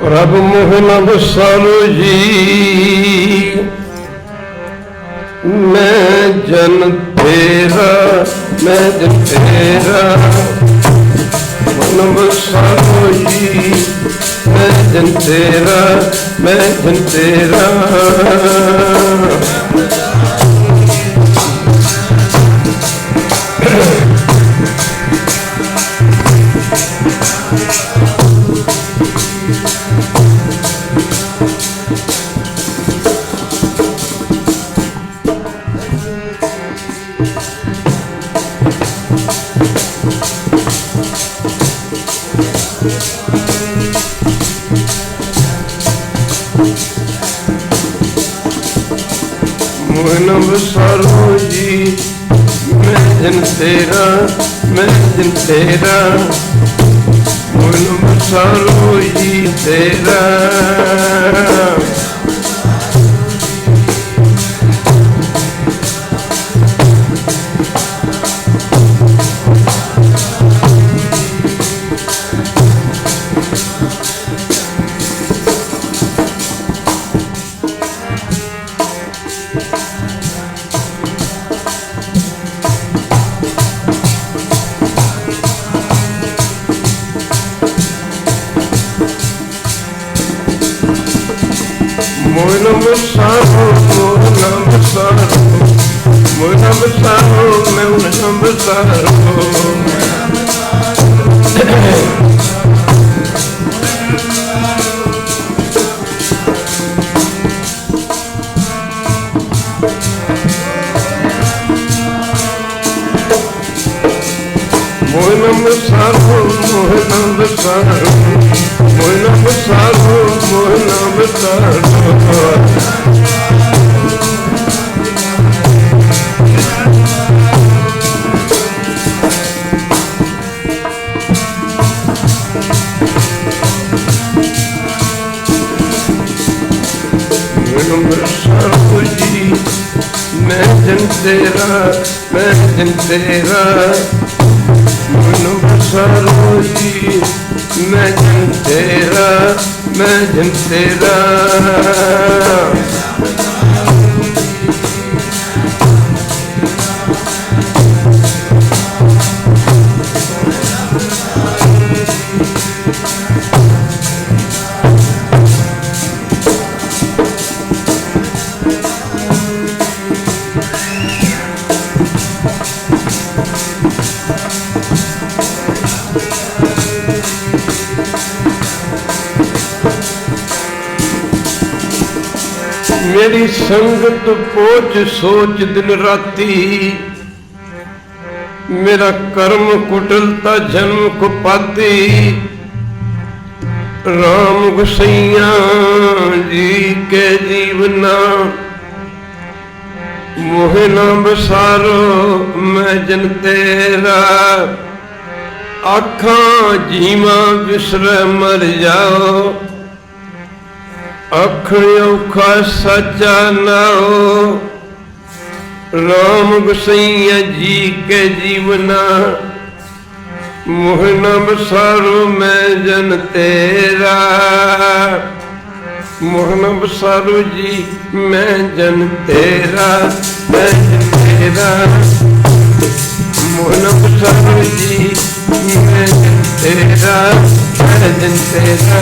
ਪ੍ਰਭ ਮੋਹਨ ਬਸਾਲੋ ਜੀ, ਮੈਂ ਜਨ ਤੇਰਾ, ਮੈਂ ਜਨ ਤੇਰਾ। ਮਨ ਬਸਾਲੋ ਜੀ, ਮੈਂ ਜਨ ਤੇਰਾ, ਮੈਂ ਜਨ ਤੇਰਾ। ਮੋਹਨ ਬਸਾਲੋ ਜੀ, ਮੈਂ ਜਨ ਤੇਰਾ, ਮੈਂ ਜਨ ਤੇਰਾ। ਮੋਹਨ ਬਸਾਲੋ ਜੀ ਤੇਰਾ। ਮੋਹਨ ਬਸਾਲੋ, ਮੋਹਨ ਬਸਾਲੋ, ਮੋਹਨ ਬਸਾਲੋ, ਮੋਹਨ ਬਸਾਲੋ। ਮੋਹਨ ਬਸਾਲੋ, ਮੋਹਨ ਬਸਾਲੋ, ਮੋਹਨ ਬਸਾਲੋ, ਮੋਹਨ ਬਸਾਲੋ। ਮੋਹਨ ਬਸਾਲੋ ਜੀ, ਮੈਂ ਜਨ ਤੇਰਾ, ਮੈਂ ਜਨ ਤੇਰਾ। ਮੋਹਨ ਬਸਾਲੋ ਜੀ, ਮੈਂ ਜਨ ਤੇਰਾ, ਮੈਂ ਜਨ ਤੇਰਾ। ਮੇਰੀ ਸੰਗਤ ਪੋਚ ਸੋਚ ਦਿਨ ਰਾਤੀ, ਮੇਰਾ ਕਰਮ ਕੁਟਲਤਾ ਜਨਮ ਕੁਪਾਤੀ। ਰਾਮ ਗੁਸਈਆ ਜੀ ਕੇ ਜੀਵਨਾ, ਮੋਹ ਨਾ ਬਸਾਰੋ ਮੈਂ ਜਨ ਤੇਰਾ। ਆਖਾਂ ਜੀਵਾਂ ਵਿਸਰੈ ਮਰ ਜਾਓ, ਅੱਖ ਔਖਾ ਸੱਚਾ ਨਾਉ। ਰਾਮ ਗੁਸਈਆ ਜੀ ਕੇ ਜੀਵਨਾ, ਮੋਹ ਨਾ ਬਸਾਰੋ ਮੈਂ ਜਨ ਤੇਰਾ। ਮੋਹ ਨਾ ਬਸਾਰੋ ਜੀ ਮੈਂ ਜਨ ਤੇਰਾ, ਮੈਂ ਜਨ ਤੇਰਾ। ਮੋਹ ਨਾ ਬਸਾਰੋ ਜੀ ਮੈਂ ਜਨ ਤੇਰਾ, ਮੈਂ ਜਨ ਤੇਰਾ।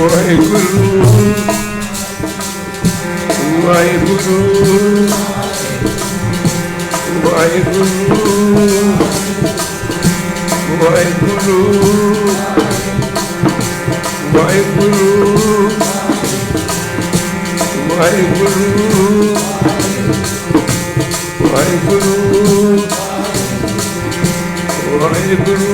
ਵਾਹਿਗੁਰੂ ਵਾਹਿਗੁਰੂ ਵਾਹਿਗੁਰੂ ਵਾਹਿਗੁਰੂ ਵਾਹਿਗੁਰੂ ਵਾਹਿਗੁਰੂ ਵਾਹਿਗੁਰੂ ਵਾਹਿਗੁਰੂ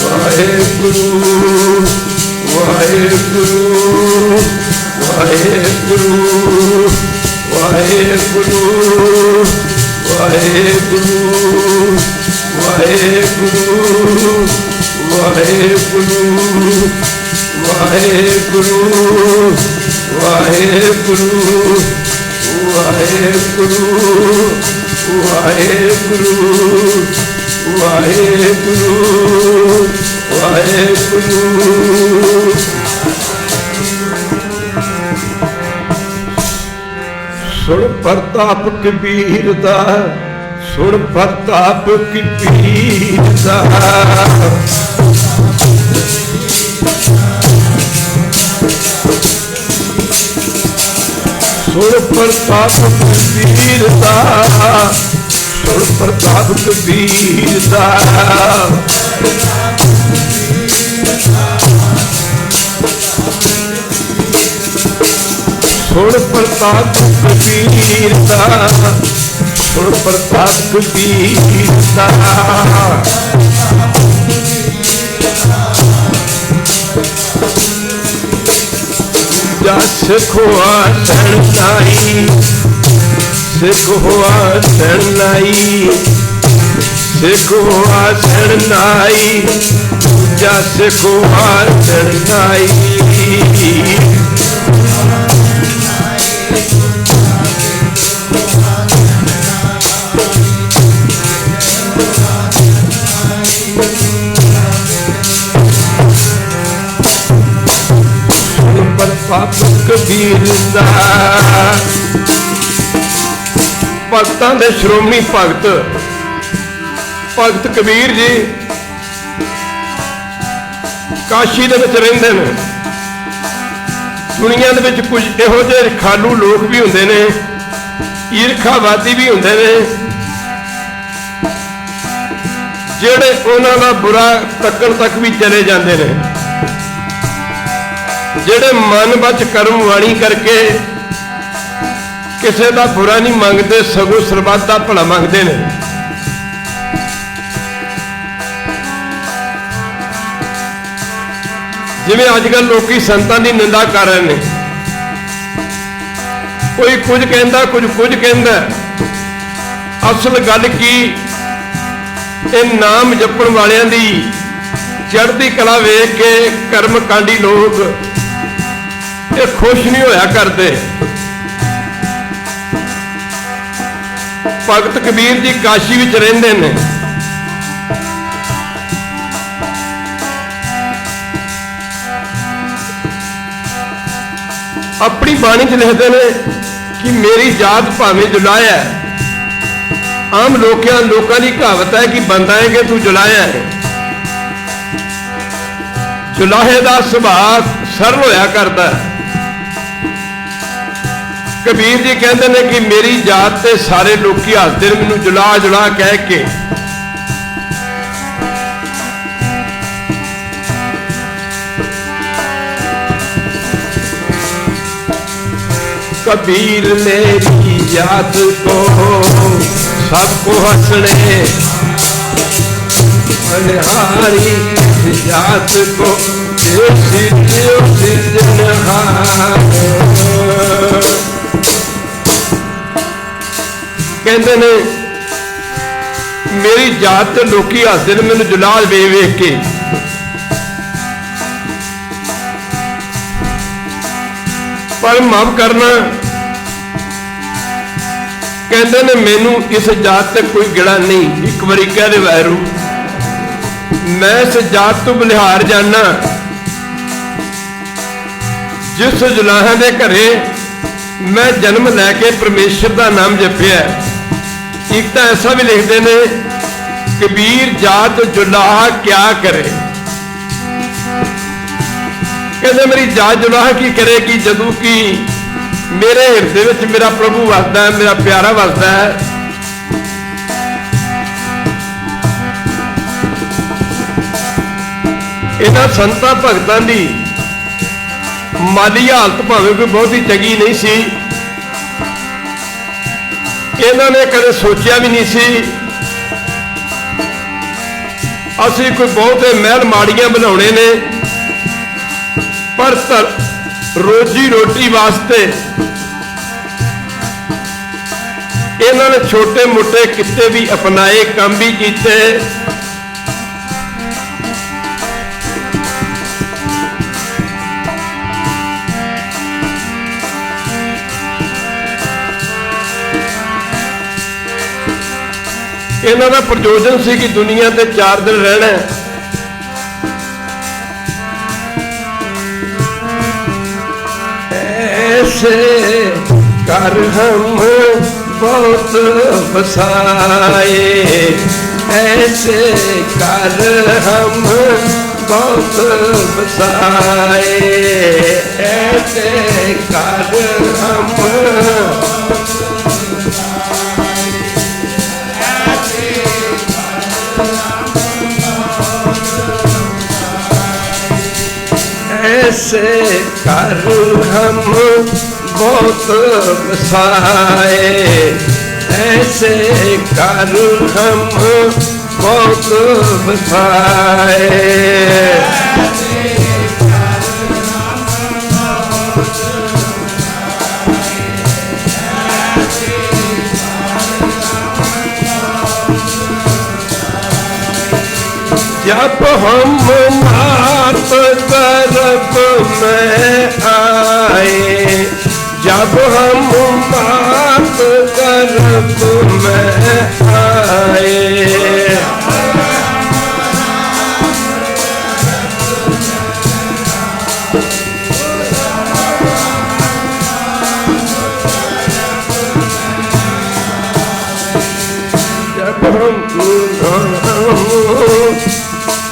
ਵਾਹਿਗੁਰੂ ਵਾਹਿਗੁਰੂ ਵਾਹਿਗੁਰੂ ਵਾਹਿਗੁਰੂ ਵਾਹਿਗੁਰੂ ਵਾਹਿਗੁਰੂ ਵਾਹਿਗੁਰੂ ਵਾਹਿਗੁਰੂ ਵਾਹਿਗੁਰੂ ਵਾਹਿਗੁਰੂ ਵਾਹਿਗੁਰੂ ਵਾਹਿਗੁਰੂ ਵਾਹਿਗੁਰੂ। ਸੁਣ ਪ੍ਰਤਾਪ ਕਬੀਰ ਦਾ, ਸੁਣ ਪ੍ਰਤਾਪ ਕਬੀਰ ਦਾ, ਸੁਣ ਪ੍ਰਤਾਪ ਕਬੀਰ ਦਾ, ਸੁਣ ਪ੍ਰਤਾਪ ਕਬੀਰ ਦਾ, ਸੁਣ ਪ੍ਰਤਾਪ ਕਬੀਰ ਦਾ, ਸੁਣ ਪ੍ਰਤਾਪ ਕਬੀਰ ਦਾ। ਜਸ ਖੋਆ ਸ਼ਰਨਾਈ, ਸਿੱਖ ਹੋਆ ਸ਼ਰਨਾਈ, ਸਿੱਖ ਹੋਆ ਸ਼ਰਨਾਈ, ਜਸ ਖੋਆ ਸ਼ਰਨਾਈ। ਪ੍ਰਤਾਪ ਕਬੀਰ ਦਾ। ਭਗਤਾਂ ਦੇ ਸ਼੍ਰੋਮਣੀ ਭਗਤ ਭਗਤ ਕਬੀਰ ਜੀ ਕਾਸ਼ੀ ਦੇ ਵਿੱਚ ਰਹਿੰਦੇ ਨੇ। ਦੁਨੀਆ ਦੇ ਵਿੱਚ ਕੁਝ ਇਹੋ ਜਿਹੇ ਰਖਾਲੂ ਲੋਕ ਵੀ ਹੁੰਦੇ ਨੇ, ਈਰਖਾਵਾਦੀ ਵੀ ਹੁੰਦੇ ਨੇ, ਜਿਹੜੇ ਉਹਨਾਂ ਦਾ ਬੁਰਾ ਤੱਕਣ ਤੱਕ ਵੀ ਚਲੇ ਜਾਂਦੇ ਨੇ, ਜਿਹੜੇ ਮਨ ਵਿੱਚ ਕਰਮ ਵਾਣੀ ਕਰਕੇ ਕਿਸੇ ਦਾ ਬੁਰਾ ਨਹੀਂ ਮੰਗਦੇ, ਸਗੋਂ ਸਰਬੱਤ ਦਾ ਭਲਾ ਮੰਗਦੇ ਨੇ। ਜਿਵੇਂ ਅੱਜ ਕੱਲ੍ਹ ਲੋਕੀ ਸੰਤਾਂ ਦੀ ਨਿੰਦਾ ਕਰ ਰਹੇ ਨੇ, ਕੋਈ ਕੁਝ ਕਹਿੰਦਾ, ਕੁਝ ਕਹਿੰਦਾ। ਅਸਲ ਗੱਲ ਕੀ, ਇਹ ਨਾਮ ਜਪਣ ਵਾਲਿਆਂ ਦੀ ਚੜ੍ਹਦੀ ਕਲਾ ਵੇਖ ਕੇ ਕਰਮਕਾਂਡੀ ਲੋਕ ਇਹ ਖੁਸ਼ ਨਹੀਂ ਹੋਇਆ ਕਰਦੇ। ਭਗਤ ਕਬੀਰ ਜੀ ਕਾਸ਼ੀ ਵਿੱਚ ਰਹਿੰਦੇ ਨੇ। ਆਪਣੀ ਬਾਣੀ 'ਚ ਲਿਖਦੇ ਨੇ ਕਿ ਮੇਰੀ ਜਾਤ ਭਾਵੇਂ ਜੁਲਾਇਆ। ਆਮ ਲੋਕਾਂ ਦੀ ਕਹਾਵਤ ਹੈ ਕਿ ਬੰਦਾ ਹੈ ਕਿ ਤੂੰ ਜੁਲਾਇਆ ਹੈ। ਜੁਲਾਹੇ ਦਾ ਸੁਭਾਅ ਸਰਲ ਹੋਇਆ ਕਰਦਾ। ਕਬੀਰ ਜੀ ਕਹਿੰਦੇ ਨੇ ਕਿ ਮੇਰੀ ਜਾਤ ਤੇ ਸਾਰੇ ਲੋਕੀ ਹੱਸਦੇ ਨੇ ਮੈਨੂੰ ਜੁਲਾ ਕਹਿ ਕੇ। कबीर मेरी जात को सबको हंसने, बलिहारी जात को कहते ने मेरी जात ते लोकी हसदे ने मैनू जलाल वेख के। पर माफ करना, कहते ने मैनू इस जात से कोई गिला नहीं। एक बारी कह दे वैरू, मैं इस जात तो बलिहार जाना जिस जुलाहां दे घरे मैं जन्म लैके परमेश्वर का नाम जपिया। एक तो ऐसा भी लिखते ने कबीर जात जुलाहा क्या करे। कहते मेरी जात जुलाहा की करेगी जदों कि मेरे हिरदे विच मेरा प्रभु वसदा है, मेरा प्यारा वसदा है। इन्हां संतां भगतां दी माली हालत भावें कोई बहुत ही चंगी नहीं सी। इन्हां ने कदे सोचिया भी नहीं सी ਅਸੀਂ ਕੋਈ ਬਹੁਤੇ ਮਹਿਲ ਮਾੜੀਆਂ ਬਣਾਉਣੇ ਨੇ, ਪਰ ਰੋਜੀ ਰੋਟੀ ਵਾਸਤੇ ਇਹਨਾਂ ਨੇ ਛੋਟੇ ਮੋਟੇ ਕਿੱਤੇ ਵੀ ਅਪਣਾਏ, ਕੰਮ ਵੀ ਕੀਤੇ। ਇਹਨਾਂ ਦਾ ਪ੍ਰਯੋਜਨ ਸੀ ਕਿ ਦੁਨੀਆ ਤੇ 4 ਦਿਨ ਰਹਿਣਾ। ऐसे कर हम बहुत बसाए, ऐसे कर हम बहुत बसाए, ऐसे कर हम ऐसे कर हम बहुत बसाए, ऐसे कर हम बहुत बसाए। जब हम मात गर्भ में आए, जब हम मात गर्भ में आए, जब हम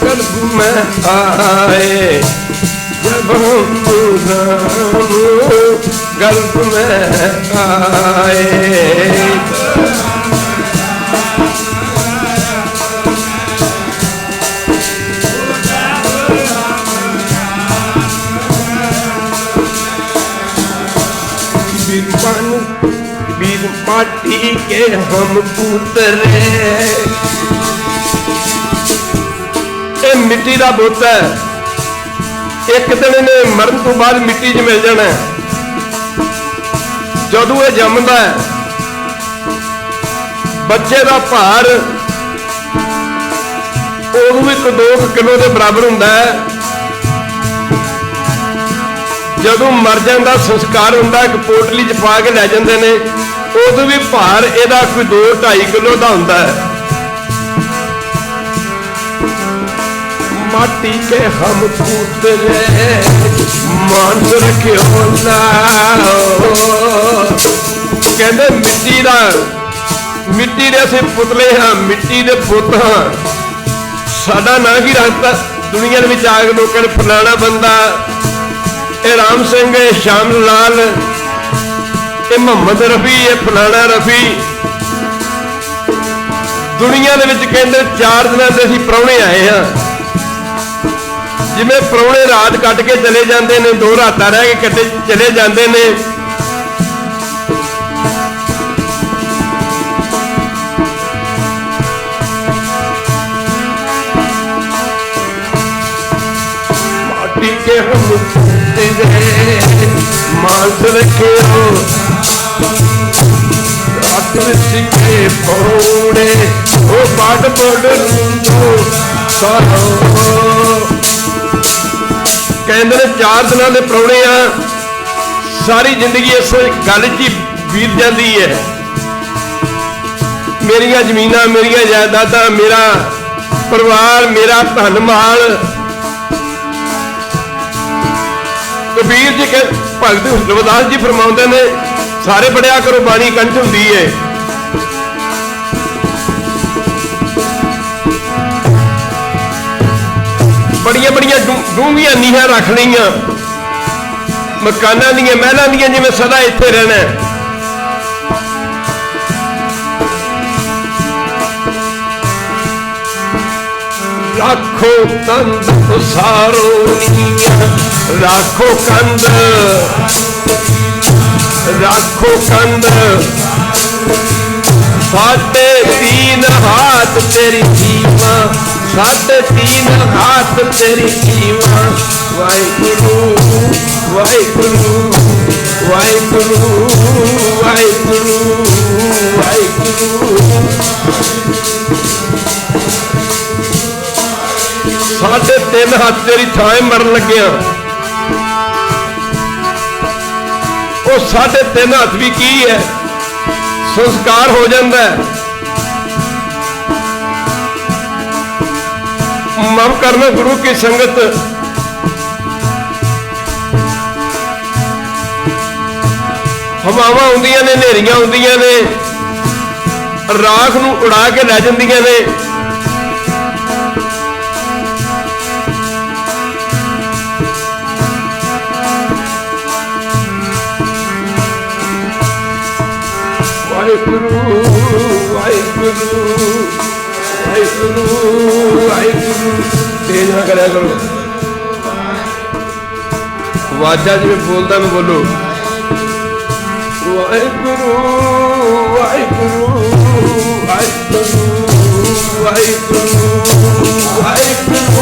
गर्भ में आए, जब हम गर्भ में आए, वीर माटी के हम पुतरे, मिट्टी का बुत है, एक दिन इन्हें मरण तो बाद मिट्टी च मिल जाना। जदों ये जमदा है, बच्चे का भार उदों भी 2 किलो के बराबर हुंदा है। जदों मर जाता संस्कार हुंदा, एक पोटली च पा के लै जांदे ने, उदों भी भार इहदा कोई 2-2.5 किलो का हुंदा है। माटी के हम पुतरे मान रखियो लाओ, कहते मिट्टी दे असीं पुतले हाँ, मिट्टी दे पुत हाँ। साडा नां की रखता दुनिया दे विच आके लोकां ने फलाना बंदा, ये राम सिंह, ये श्याम लाल, ये मोहम्मद रफी, ये फलाना रफी। दुनिया दे विच कहंदे 4 दिनां ते असीं प्राहुणे आए हाँ। जिमें प्राहुणे रात कट के चले जाते हैं, 2 रातां रह के कटे चले जाते हैं। माटी के हम मांस रखे हो, के पौड़े वो बाट बड़ कहते हैं 4 दिनों के प्राहुणे आ, सारी जिंदगी इस गल च बीत जाती है। मेरिया जमीना, मेरिया जायदादा, मेरा परिवार, मेरा धन माल। कबीर जी के भगत रविदास जी फरमाते ने, सारे पढ़िया करो बाणी कंठ हुंदी है। बड़िया बड़िया डूंघिया नीहां रख लिया, मकाना दियां महलों दियां, जिवें सदा इत्थे रहना। राखो कंद उसारो नीया, राखो कंद, राखो कंद साढ़े तीन हाथ तेरी सीमा, साढ़े तीन हाथ तेरी सीमा। वाहिगुरु वाहिगुरु वाहिगुरु वाहिगुरु वाहिगुरु। साढ़े तीन हाथ तेरी थाए मरन लग्या। वो साढ़े तीन हाथ भी की है, संस्कार हो जाता है। माफ करना गुरु की संगत, हवावां आउंदियां ने, नेरियां आउंदियां ने, राख नूं उड़ा के लै जांदियां ने। वाहिगुरु वाहिगुरु वाहिगुरु वाहिगुरु। तेज ना करया करो, वाजा जिवें बोलदा मैं बोलो। वाहिगुरु वाहिगुरु वाहिगुरु वाहिगुरु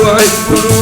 वाहिगुरु।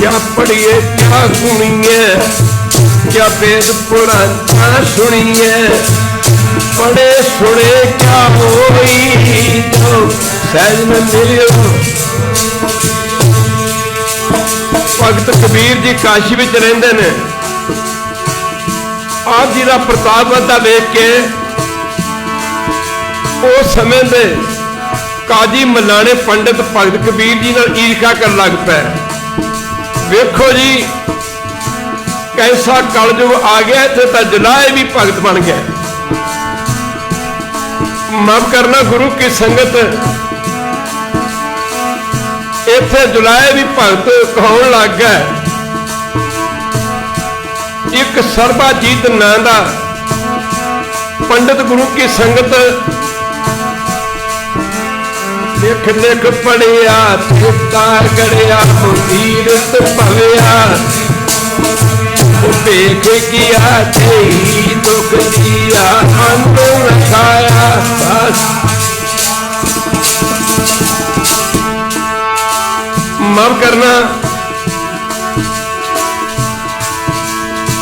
क्या पढ़िए क्या सुनिए, क्या वेद पुराण सुनिए, पढ़े सुने क्या होई जो सहज में मिलियो। भगत कबीर जी काशी विच रहिंदे ने। आप जी का प्रताप वधदा वेख के उस समय दे काजी मलाने पंडित भगत कबीर जी नाल ईर्ष्या कर लग पे। वेखो जी कैसा कलयुग आ गया, इत्थे तां जलाए भी भगत बन गए। माफ करना गुरु की संगत, इत्थे जुलाए भी भगत कहाउण लग गए। एक सरबाजीत नां दा पंडित गुरु की संगत लिख लिख पढ़िया चिता गड़िया तीरथ भविया। भेख किया तेई दुख दिया अंत रखाया बस। माफ करना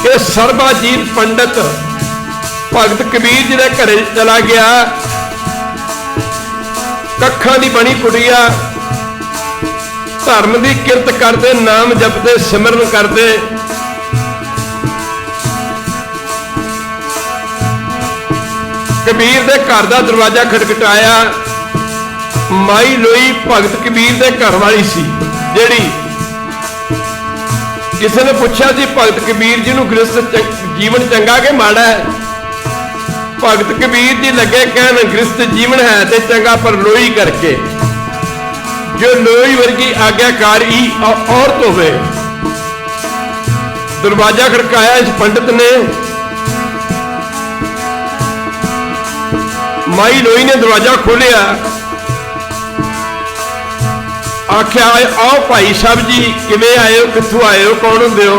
ये सरबाजीत पंडित भगत कबीर जी के घरे चला गया। कखा दी बनी कुड़िया धर्म की किरत करते, नाम जपते, सिमरन करते। कबीर दे घर का दरवाजा खटखटाया। माई लोई भगत कबीर दे घर वाली सी जेड़ी। किसी ने पूछा सी भगत कबीर जी नूं गृहस्थ जीवन चंगा कि माड़ा है। भगत कबीर जी लगे कहन गृहस्थ जीवन है तो चंगा पर लोई करके, जो लोई वर्गी आज्ञाकारी औरत होवे। दरवाजा खड़काया इस पंडित ने। माई लोई ने दरवाजा खोलिया, आख्या आओ भाई साहब जी किवें आए हो, कित्थों आए हो, कौन हुंदे हो।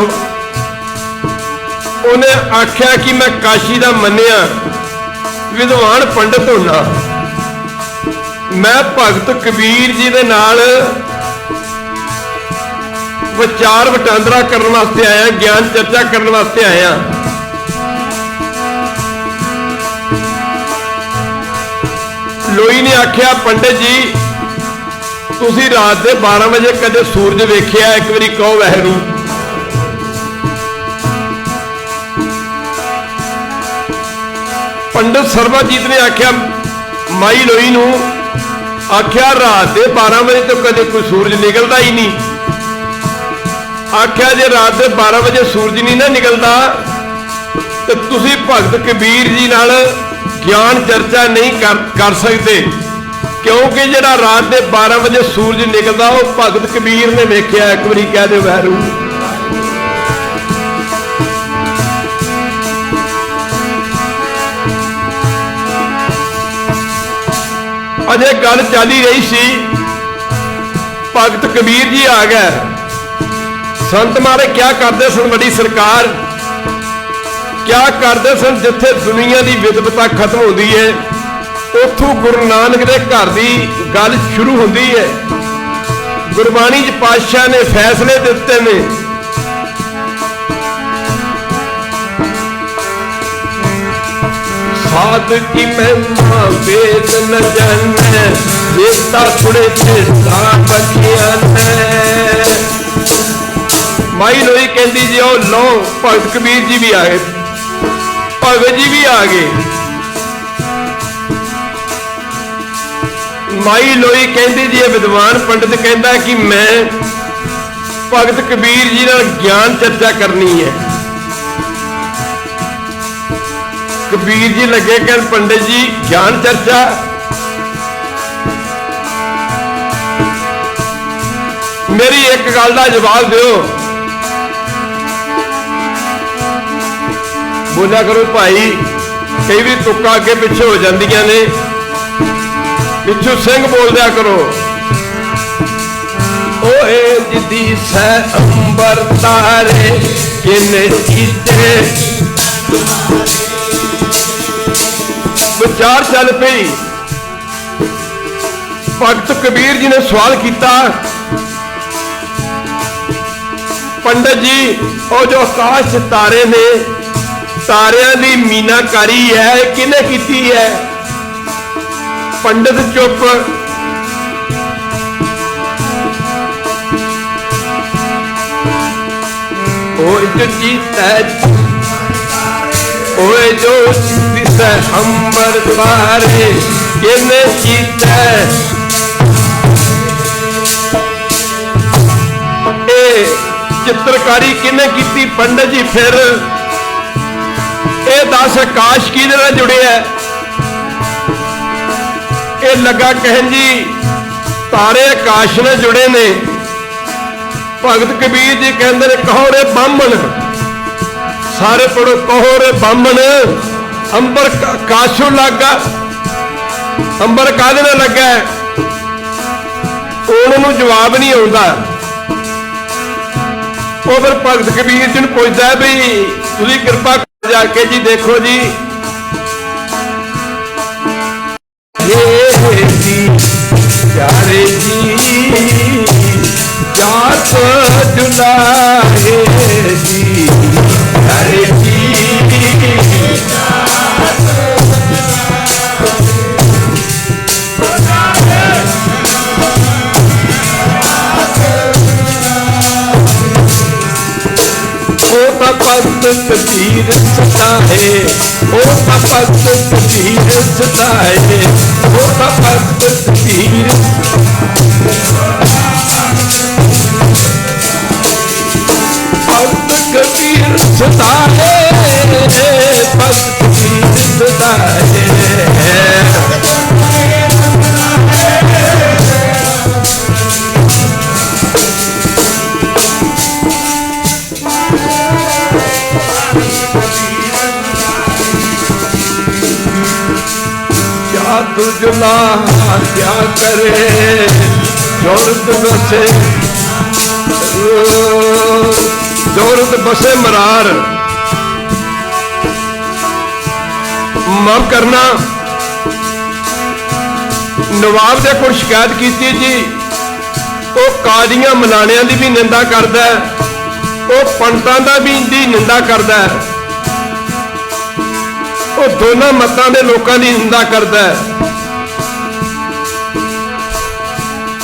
उन्हें आख्या कि मैं काशी दा मन्निया विद्वान पंडित होना। मैं भगत कबीर जी दे नाल विचार वटांदरा करने वास्ते आया, ज्ञान चर्चा करने वास्ते आया। ਲੋਈ ने आख्या पंडित जी तुसी रात के 12 बजे कदे सूरज वेख्या? एक बारी कहो वाहिगुरू। पंडित सरबाजीत ने आख्या माई लोई नूं, आख्या रात के 12 बजे तो कदे कोई सूरज निकलता ही नहीं। आख्या जे रात के 12 बजे सूरज नहीं ना निकलता तो तुसी भगत कबीर जी नाल ज्ञान चर्चा नहीं कर सकते, क्योंकि जिहड़ा रात के 12 बजे सूरज निकलता वो भगत कबीर ने वेख्या। एक बारी कह दे वाहिगुरू। अजे गल चल ही रही सी, भगत कबीर जी आ गए। संत मारे क्या करते सन? बड़ी सरकार क्या करते सन? जिथे दुनिया की विद्वता खत्म होती है उथों गुरु नानक के घर की गल शुरू होती है। गुरबाणी च पातशाह ने फैसले दिते ने। साध की महिमा वेद न जाने, वेता थोड़े चेता बखिया ने। माई लोई कहती जी ओ लो, भगत कबीर जी भी आ गए, भगत जी भी आ गए। माई लोई कहती जी विद्वान पंडित कहता कि मैं भगत कबीर जी नाल ज्ञान चर्चा करनी है। कबीर जी लगे कह पंडित जी ज्ञान चर्चा? मेरी एक गल का जवाब दो। बोलिया करो भाई, कई भी तुक्का अगे पिछे हो जांदियां ने, पिछू सिंह बोल दिया करो। ओए जिदी सै अंबर तारे किने कीते, विचार चल पई। भगत कबीर जी ने सवाल किया, पंडित जी वो जो आकाश तारे ने, तारियां की मीनाकारी है किने की है? पंडित चुप। ओए जो दिसै अंबर तारे किने कीता, ए चित्रकारी किने कीती? पंडित जी फिर ए दस आकाश किहदे नाल जुड़े है? ए लगा कहन जी तारे आकाश नाल जुड़े ने। भगत कबीर जी कहते ने कहो रे बामण, सारे पढ़ो, कहो रे बामण अंबर आकाशों लगा। अंबर काहदे नाल लगा? उन्होंने जवाब नहीं आता। वो फिर भगत कबीर जी नूं पुछदा भी तुसीं कृपा जाके जी देखो जी, ये जी प्यारे जी जात जुलाए जी, प्यारे जी भगत कबीर सताए, ओ भगत कबीर सताए, ओ भगत कबीर भगत कबीर सताए, भगत कबीर सताए। तुझला क्या करे जोरत बसे, जोरत बसे मरार। माफ करना, नवाब दे कोल शिकायत की जी, वो कादियां मलाणियां की भी निंदा करता है, वो पंडितां दा भी दी निंदा करता है, वो दोनों मतां दे लोकां दी निंदा करता है।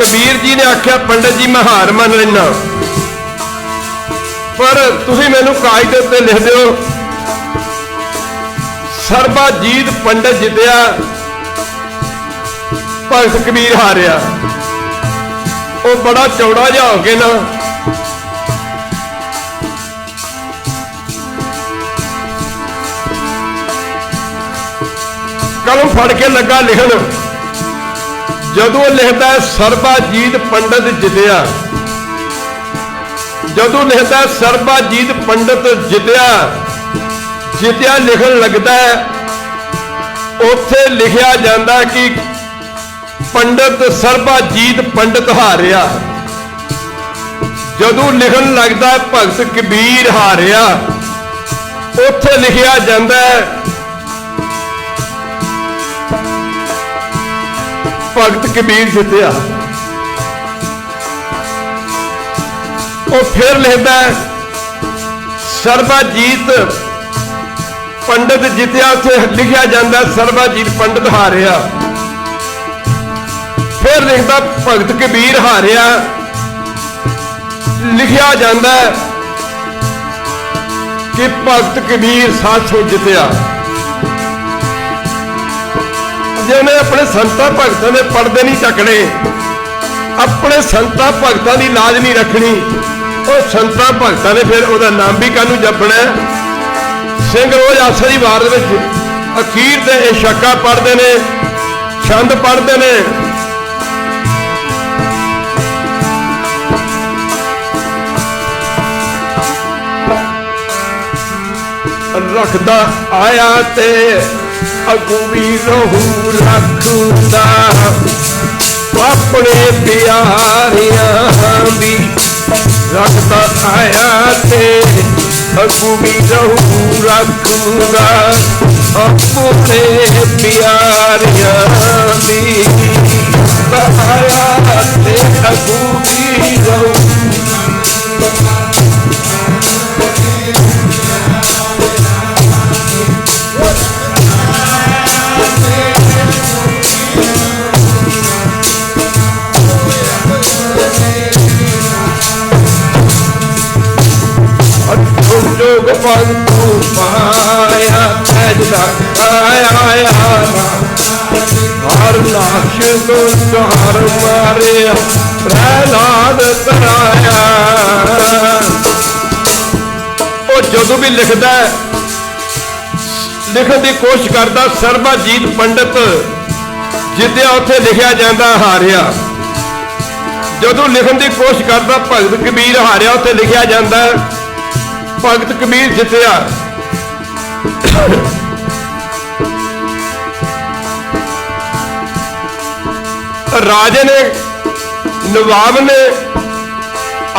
कबीर जी ने आख्या पंडित जी मैं हार मान लेना, पर तुसीं मैनूं कागज दे उत्ते लिख दिओ सर्वजीत पंडित जितया भगत कबीर हारिया। वो बड़ा चौड़ा जिहा हो के ना कलम फड़ के लगा लिखण। जदों लिखता है सर्वजीत पंडित जितया, जदों लिखता है सर्वजीत पंडित जितया, जितया लिखण लगता है उत्थे लिखिया जाता कि पंडित सर्वजीत पंडित हारिया। जदों लिखण लगता है भगत कबीर हारिया, उत्थे लिखिया जाता है भगत कबीर जितया। और फिर लिखता है सर्वजीत पंडित जितया, उसे लिखा जाता सर्वजीत पंडित हारिया। फिर लिखता भगत कबीर हारिया, लिखा जाता है कि भगत कबीर सासों जितया। जिन्हें अपने संतां भगतां दे पढ़दे नहीं चकने, अपने संतां भगतां की लाज नहीं रखनी, और संतां भगतां ने फिर उसका नाम भी कानू जपना। सिंह रोज आसा की वार अखीर ते ये छक्का पढ़ते हैं, छंद पढ़ते हैं। रखदा आया ते अगू भी रहू रखदा, अपने प्यारियां भी रखदा आया ते अगू भी रहू रखदा, अपने प्यारियां भी आया ते अगू भी रहू। जोग पंतु पाया तैजदा आया, हर नाश तो चार मारे प्रहलाद कराया। वो जदों भी लिखता है, लिखण की कोशिश करता सर्वजीत पंडित जितया, उत्थे लिखा जाता हारिया। जदों लिखण की कोशिश करता भगत कबीर हारिया, उत्थे लिखा जाता भगत कबीर जितया। राजे ने नवाब ने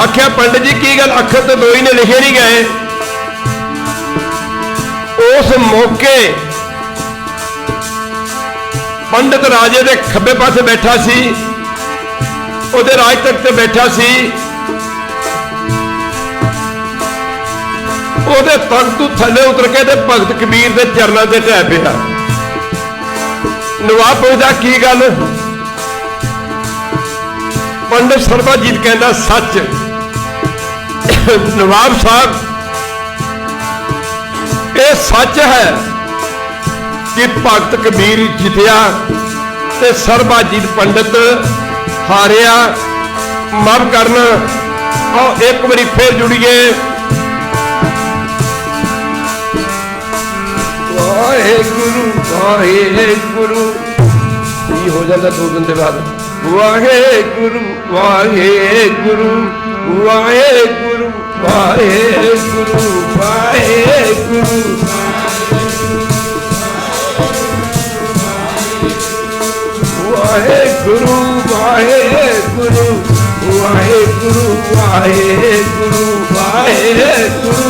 आख्या पंडित जी की गल, अखर तो दो ही ने लिखे नहीं गए। उस मौके पंडित राजे के खब्बे पासे बैठा सी, उहदे राज तख्त ते बैठा सी। ਉਹਦੇ ਤਖਤ ਤੋਂ ਥੱਲੇ ਉਤਰ ਕੇ ਤੇ ਭਗਤ ਕਬੀਰ ਦੇ ਚਰਨਾਂ ਤੇ ਢਹਿ ਪਿਆ। ਨਵਾਬ ਪੁੱਛਦਾ ਕੀ ਗੱਲ? पंडित सर्वजीत कहता सच। नवाब साहब ये सच है कि भगत कबीर जितया ते सर्वजीत पंडित हारिया। माफ करना और एक बारी फिर जुड़िए। वाहेगुरु वाहेगुरु हो जाता 2 दिन के बाद। वाहेगुरु वाहेगुरु वाहेगुरु वाहेगुरु वाहेगुरु वाहेगुरु वाहेगुरु वाहेगुरु वाहेगुरु वाहेगुरु वाहेगुरु वाहेगुरु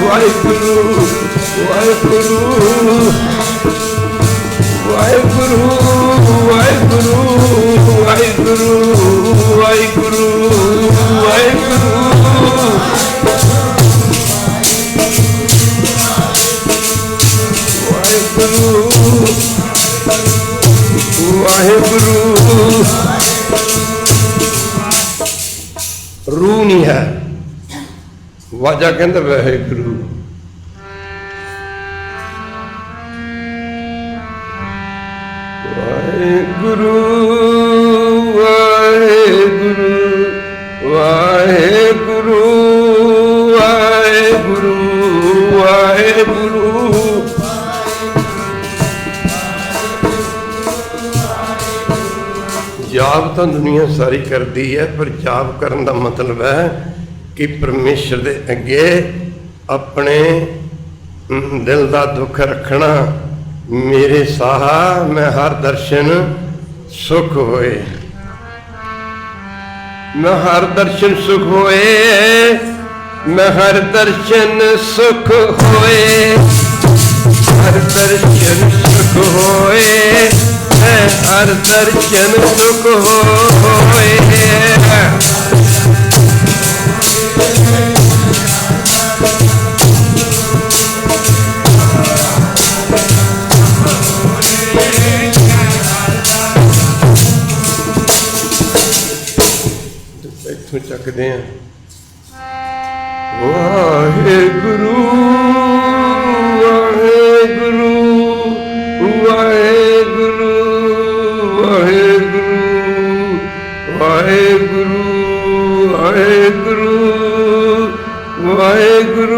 वाहेगुरु वाहेगुरु वाहेगुरु वाहेगुरु वाहेगुरु वाहेगुरु वाहेगुरु। रूह नहीं है, वाजा कहता वाहेगुरु। वाहेगुरु वाहेगुरु वाहेगुरु वाहेगुरु वाहेगुरु। जाप तो दुनिया सारी करती है, पर जाप करने का मतलब है कि परमेश्वर के अगे अपने दिल का दुख रखना। मेरे साहा मैं हर दर्शन सुख होए, मैं हर दर्शन सुख होए, मैं हर दर्शन सुख होए, हर दर्शन सुख होए, हर दर्शन सुख होए। इत्थों चकते हैं। वाहेगुरु वाहेगुरु वाहेगुरु वाहेगुरु वाहेगुरु वाहेगुरु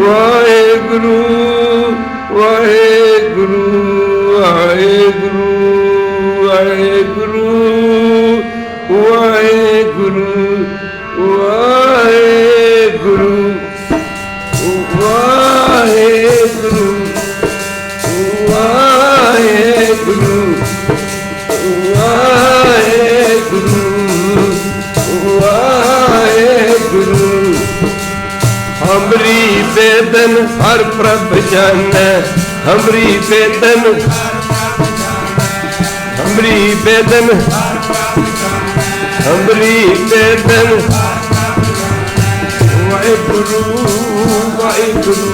वाहेगुरु वाहेगुरु वाहेगुरु वाहेगुरु वाहेगुरु वाहेगुरु वाहेगुरु वाहेगुरु वाहेगुरु वाहेगुरु वाहेगुरु। हमरी बेदन हर प्रभ जाने, हमरी बेदन, हमरी बेदन, हमरी बेदन। वाहेगुरु वाहेगुरु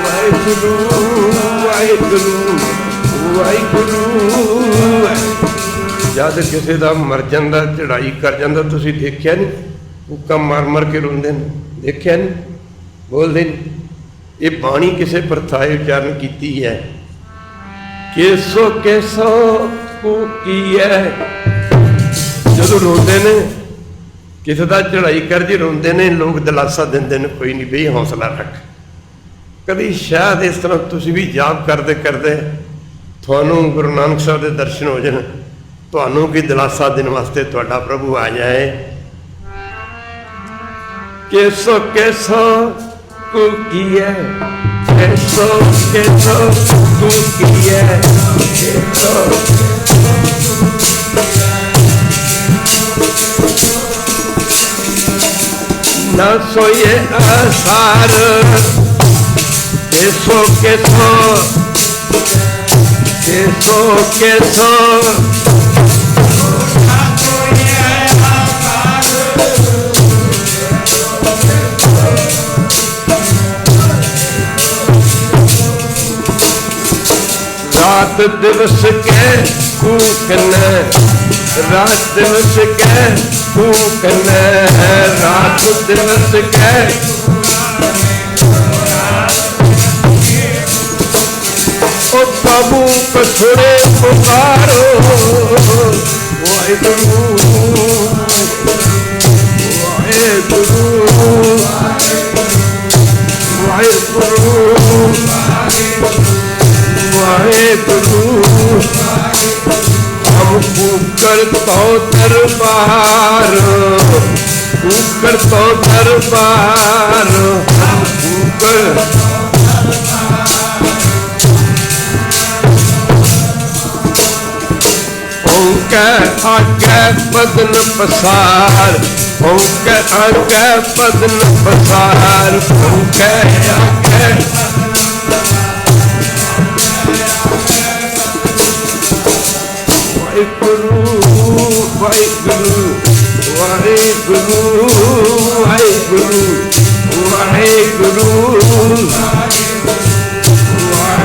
वाहेगुरु वाहेगुरु वाहेगुरु। जद किसी का मर जाता, चढ़ाई कर जाता, तुसीं देखिया नहीं, मुक्का मार मार के रोंदे ने, देखिया नहीं, बोलते नहीं। ये बाणी किसी प्रथाए उच्चारण की है। केसो केसो की है, जो रोंदे ने, किसी का चढ़ाई कर जी रोंदे ने, लोग दिलासा देंदे ने, कोई नहीं बई हौसला रख। कभी शायद इस तरह तुसीं भी जाप करते करते थानू गुरु नानक साहब के दर्शन हो जाए, थानू भी दिलासा देने वास्ते तुहाडा प्रभु आ जाए। केसो केसो को की है, केसो केसो को की है, केसो न सोए आसार। केसो केसो केसो केसो रात दिवस के कूकने, रात दिवस के कूकने, रात दिवस के ओ प्रभु कछुड़े पुकारो। वाहेगुरु वाहेगुरु वाहेगुरु वाहेगुरु। हम कूकर तो दरबार, कूकर तो दरबार, हम कूकर होंके आगे बदन पसार, होंके आगे बदन पसार, होंके आगे वाहेगुरु वाहेगुरु वाहेगुरु वाहेगुरु वाहेगुरु वाहेगुरु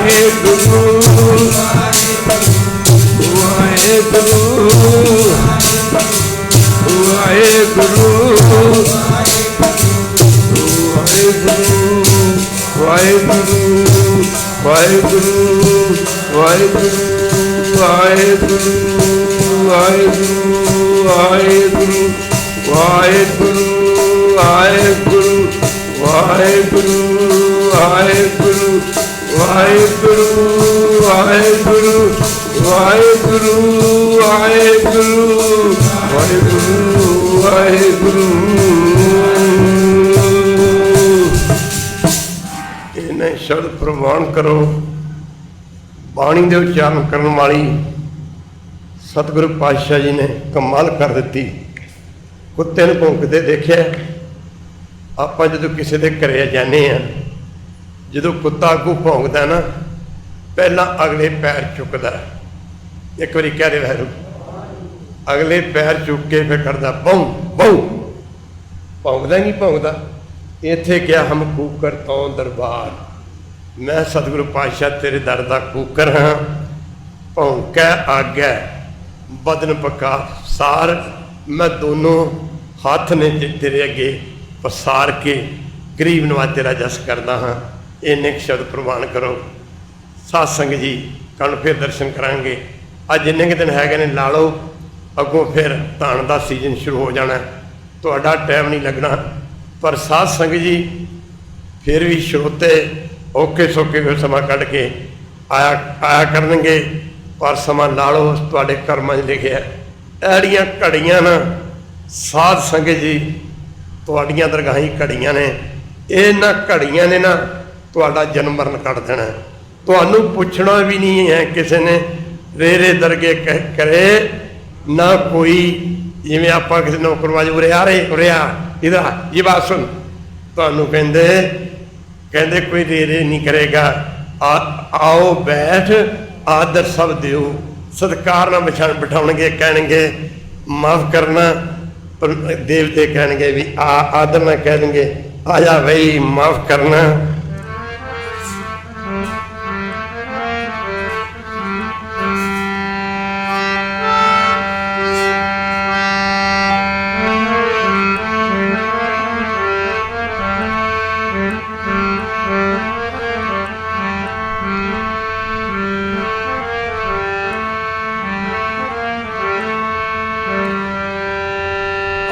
वाहेगुरु वाहेगुरु वाहेगुरु वाहेगुरु वाहेगुरु वाहेगुरु वाहेगुरु वाहेगुरु वाहेगुरु वाहेगुरु वाहेगुरु वाहेगुरु वाहेगुरु वाहेगुरु। इन्हें शब्द प्रमाण करो। बाणी दे उच्चारण करने वाली सतगुरु पातशाह जी ने कमाल कर दी। कुत्ते नूं भौंकदे देखिया। आपां जदों किसी दे घरे जाने आ, जदों कुत्ता अगू भौंकदा ना, पहला अगले पैर चुकदा। एक बारी कह दे वैरू, अगले पैर चुक के फिर करदा बहू बहू। भौंकदा नहीं भौंकदा। इत्थे क्या हम कूकर तो दरबार, मैं सतगुरु पातशाह तेरे दर दा कूकर हाँ। भौंकै आग्या बदन पका सार, मैं दोनों हाथ ने तेरे अगे पसार के गरीब नवाज तेरा जस करदा हाँ। इन्ने शब्द प्रमाण करो। साध संगत जी कल फिर दर्शन करांगे। अज जिन्ने के दिन है ने ला लो, अगों फिर धान का सीजन शुरू हो जाना। तुहाडा टाइम नहीं लगना, पर साध संगत जी फिर भी श्रोते औखे सौखे फिर समा कढ़ के आया करनगे। पर समा ला लो, तुहाडे कर्मां 'च लिखिआ। ऐड़ियां घड़ियां ना साध संगत जी तुहाडियां दरगाही घड़ियां ने। इन्हां घड़ियां ने ना तुहाडा जन्म मरण कढ़ देना। तुहानूं पुछना भी नहीं है किसी ने। रेरे दरगे करे ना कोई, जिवें आपां किसी नौकरवाज उरे आ रहे उरे आ इधर ये बात सुन, तुहानूं कहंदे कोई रेरे नहीं करेगा। आओ बैठ, आदर सब दिओ, सत्कार ना बिठाउणगे, कहणगे माफ़ करना। पर देवते कहणगे भी आदर ना कहणगे आ जा भाई माफ़ करना।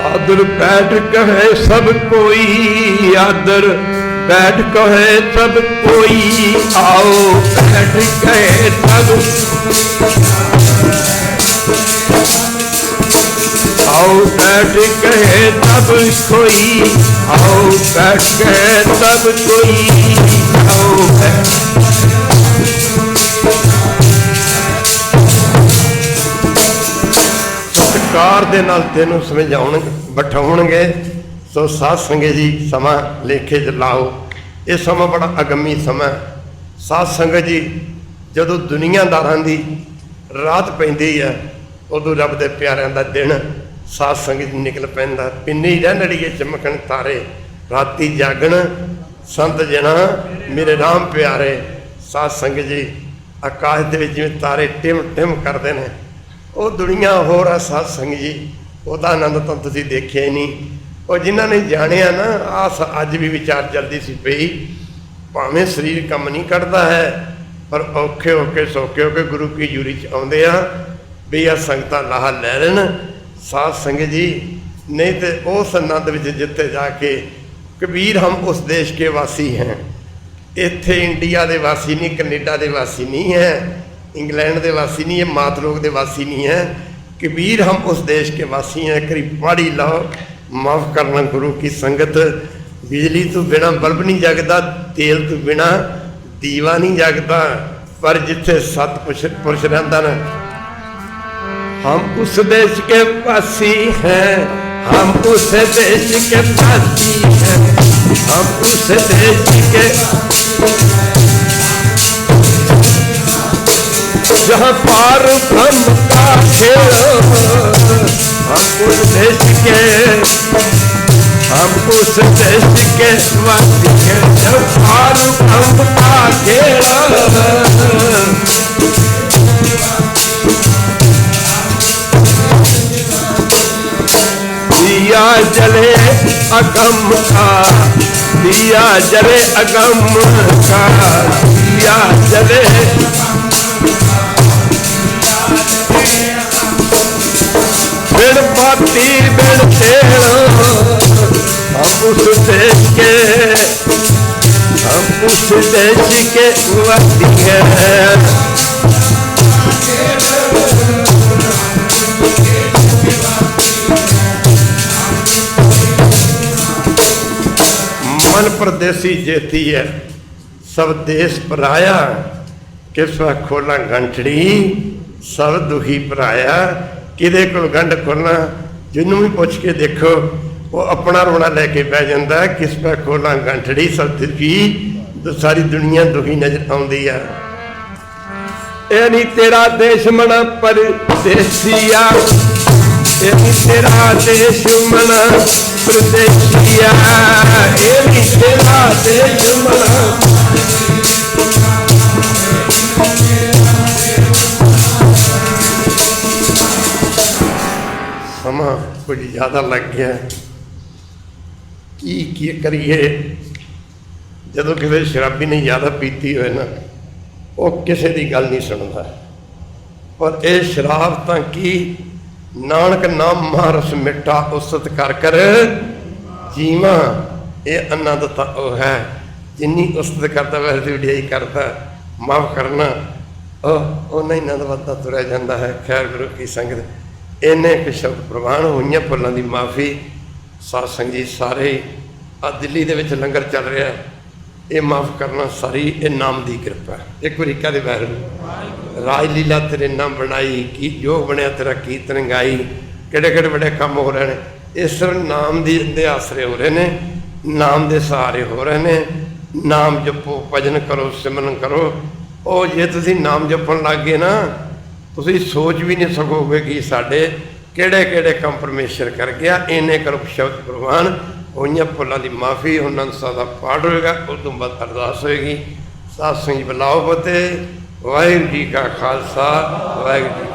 आदर बैठ कहे सब कोई, आदर बैठ कहे सब कोई। आओ बैठ कहे सब, आओ बैठ कहे सब कोई। आओ बैठ कहे सब कोई। आओ बैठ सत्कार दे नाल तेनों समझाउण बिठाउणगे। सो साध संगत जी समा लेखे च लाओ। ये समा बड़ा अगमी समा। साध संगत जी जदों दुनियादारां दी रात पैंदी है, उदों रब दे प्यारिआं दा दिन साध संगत निकल पैंदा। पिन्नी रहनड़ीए चमकण तारे, राती जागण संत जना मेरे राम प्यारे। साध संगत जी आकाश दे विच जिवें तारे टिम टिम करदे ने, वो दुनिया होर आ साध संगत जी। ਉਹਦਾ आनंद तो तुसीं देखिया ही नहीं। और जिन्हों ने जानिया ना आस अज भी विचार चलती सी पई, भावें शरीर कम नहीं करता है, पर औखे होके सौखे होके गुरु की यूरी च आउंदे आ भी आ संगतां लाहा लै लैण साध संगत जी। नहीं तो उस आनंद विच जिथे जाके कबीर हम उस देश के वासी हैं। इत्थे इंडिया के वासी नहीं, कनेडा के वासी नहीं है, इंग्लैंड के वासी नहीं है, मातलोक के वासी नहीं है। कबीर हम उस देश के वासी हैं। करीब पढ़ी लाओ, माफ़ करना गुरु की संगत। बिजली तो बिना बल्ब नहीं जगता, तेल तो बिना दीवा नहीं जगता, पर जिथे सत पुरुष रहता ना। हम उस देश के वासी हैं, हम उस देश के वासी हैं, हम उस देश के जहाँ पार ब्रह्म का खेल। हम उस देश के वासी हैं, जहाँ पार ब्रह्म का खेल। दिया जले अगम का, दिया जले अगम का, दिया जले बिन बाती बिन तेल, हम उस देश के, हम उस देश के वासी हैं। मन परदेसी जेती है, सब देश पराया, किस वक्त खोलना गंठड़ी, सब दुखी पराया। किदे कोल गंढ खोलना, जिन्हों भी पुछ के देखो वो अपना रोना लैके बह जाता है। किस वक्त खोलना गंठड़ी, सब दुखी, तो सारी दुनिया दुखी नजर आती है। ए नी तेरा देश मना परदेसिया, ए नी तेरा देश मना परदेसिया, ए नी तेरा देश मना। समा कुछ ज़्यादा लग गया, की करिए। जदों किसी शराबी ने ज़्यादा पीती हो ना, वो किसी की गल नहीं सुनता। पर यह शराब तो की, नानक नाम महारस मिठा उस्तत कर कर जीवा, ये आनंद तो वह है जिन्नी उस्तत करता वैसे वडियाई करता। माफ़ करना उन्ना ही आनंद वधदा तुरया जाता है। खैर गुरु की संगत इन्ने कुछ शब्द प्रवान हुई भुलों की माफ़ी। साध संगत जी सारे आ दिल्ली दे विच लंगर चल रहा है, ये माफ़ करना सारी ये नाम की कृपा। एक बार कहते बैर राजलीला तेरे नाम बनाई, की योग बनया तेरा कीर्तन गाई, किहड़े किहड़े बड़े काम हो रहे हैं। इस तरह नाम दे आसरे हो रहे हैं, नाम के सहारे हो रहे हैं। नाम जपो, भजन करो, सिमरन करो। और जे तुसीं नाम जपन लग गए ना, तुसीं सोच भी नहीं सकोगे कि साढ़े किहड़े किहड़े काम परमेश्वर कर गया। इन्ने करो शब्द प्रवान हुई भुलों की माफ़ी। उन्होंने सादा पाठ होएगा, उस तो बाद अरदास होएगी। साध संगत बुलाओ फतेह। वाहिगुरू जी का खालसा, वाहिगुरू जी